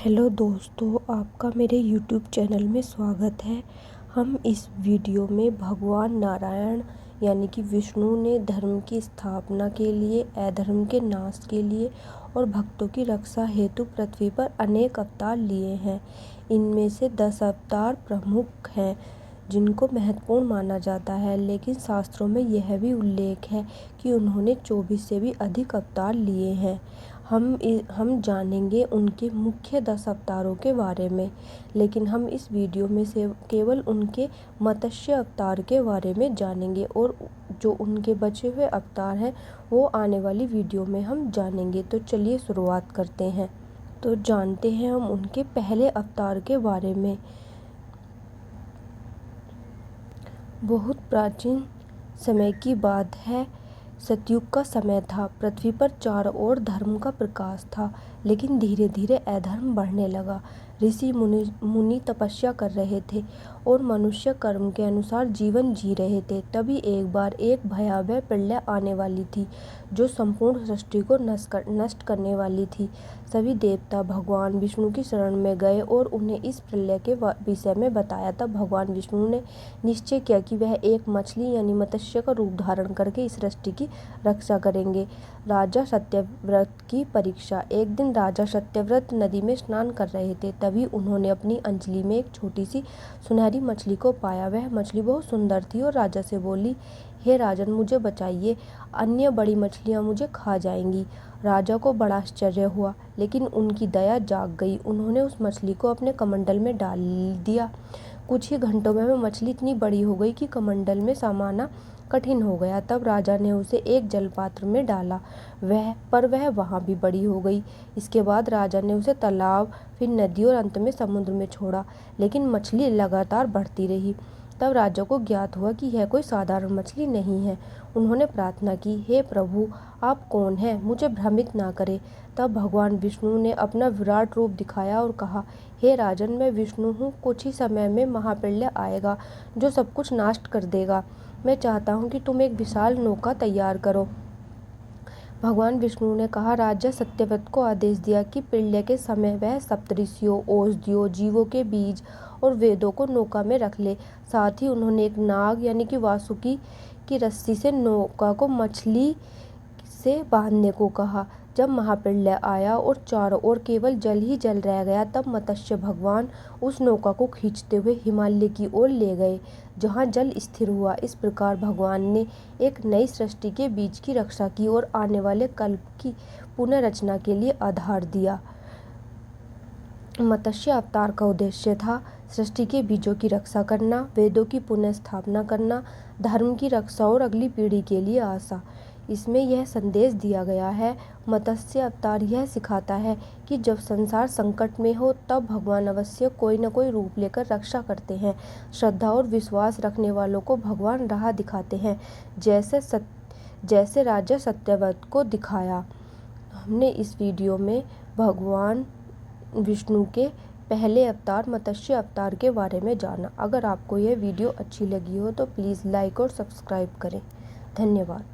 Hello दोस्तों, आपका मेरे यूट्यूब चैनल में स्वागत है। हम इस वीडियो में भगवान नारायण यानी कि विष्णु ने धर्म की स्थापना के लिए, अधर्म के नाश के लिए और भक्तों की रक्षा हेतु पृथ्वी पर अनेक अवतार लिए हैं। इनमें से 10 अवतार प्रमुख हैं जिनको महत्वपूर्ण माना जाता है, लेकिन शास्त्रों में यह भी उल्लेख है कि उन्होंने 24 से भी अधिक अवतार लिए हैं। हम जानेंगे उनके मुख्य 10 अवतारों के बारे में, लेकिन हम इस वीडियो में से केवल उनके मत्स्य अवतार के बारे में जानेंगे और जो उनके बचे हुए अवतार हैं वो आने वाली वीडियो में हम जानेंगे। तो चलिए शुरुआत करते हैं। तो जानते हैं हम उनके पहले अवतार के बारे में। बहुत प्राचीन समय की बात है। सतयुग का समय था। पृथ्वी पर चारों ओर धर्म का प्रकाश था, लेकिन धीरे धीरे अधर्म बढ़ने लगा। ऋषि मुनि तपस्या कर रहे थे और मनुष्य कर्म के अनुसार जीवन जी रहे थे। तभी एक बार एक भयावह प्रलय आने वाली थी जो संपूर्ण सृष्टि को नष्ट करने वाली थी। सभी देवता भगवान विष्णु की शरण में गए और उन्हें इस प्रलय के विषय में बताया। तब भगवान विष्णु ने निश्चय किया कि वह एक मछली यानी मत्स्य का रूप धारण करके इस सृष्टि की रक्षा करेंगे। राजा सत्यव्रत की परीक्षा। एक दिन राजा सत्यव्रत नदी में स्नान कर रहे थे। तभी उन्होंने अपनी अंजलि में एक छोटी सी सुनहरी मछली को पाया। वह मछली बहुत सुंदर थी और राजा से बोली, हे राजन, मुझे बचाइए, अन्य बड़ी मछलियां मुझे खा जाएंगी। राजा को बड़ा आश्चर्य हुआ, लेकिन उनकी दया जाग गई। उन्होंने उस मछली को अपने कमंडल में डाल दिया। कुछ ही घंटों में वह मछली इतनी बड़ी हो गई कि कमंडल में समाना कठिन हो गया। तब राजा ने उसे एक जलपात्र में डाला, वह वहाँ भी बड़ी हो गई। इसके बाद राजा ने उसे तालाब, फिर नदी और अंत में समुद्र में छोड़ा, लेकिन मछली लगातार बढ़ती रही। तब राजा को ज्ञात हुआ कि यह कोई साधारण मछली नहीं है। उन्होंने प्रार्थना की, हे प्रभु, आप कौन हैं? मुझे भ्रमित ना करें। तब भगवान विष्णु ने अपना विराट रूप दिखाया और कहा, हे राजन, मैं विष्णु हूँ। कुछ ही समय में महाप्रलय आएगा जो सब कुछ नष्ट कर देगा। मैं चाहता हूँ कि तुम एक विशाल नौका तैयार करो। भगवान विष्णु ने कहा, राजा सत्यव्रत को आदेश दिया कि प्रलय के समय वह सप्तऋषियों, औषधियों, जीवों के बीज और वेदों को नौका में रख ले। साथ ही उन्होंने एक नाग यानी कि वासुकी की रस्सी से नौका को मछली से बांधने को कहा। जब महाप्रलय आया और चारों ओर केवल जल ही जल रह गया, तब मत्स्य भगवान उस नौका को खींचते हुए हिमालय की ओर ले गए, जहाँ जल स्थिर हुआ। इस प्रकार भगवान ने एक नई सृष्टि के बीज की रक्षा की और आने वाले कल्प की पुनर्रचना के लिए आधार दिया। मत्स्य अवतार का उद्देश्य था सृष्टि के बीजों की रक्षा करना, वेदों की पुनः स्थापना करना, धर्म की रक्षा और अगली पीढ़ी के लिए आशा। इसमें यह संदेश दिया गया है, मत्स्य अवतार यह सिखाता है कि जब संसार संकट में हो तब भगवान अवश्य कोई न कोई रूप लेकर रक्षा करते हैं। श्रद्धा और विश्वास रखने वालों को भगवान राह दिखाते हैं, जैसे राजा सत्यव्रत को दिखाया। हमने इस वीडियो में भगवान विष्णु के पहले अवतार मत्स्य अवतार के बारे में जाना। अगर आपको यह वीडियो अच्छी लगी हो तो प्लीज़ लाइक और सब्सक्राइब करें। धन्यवाद।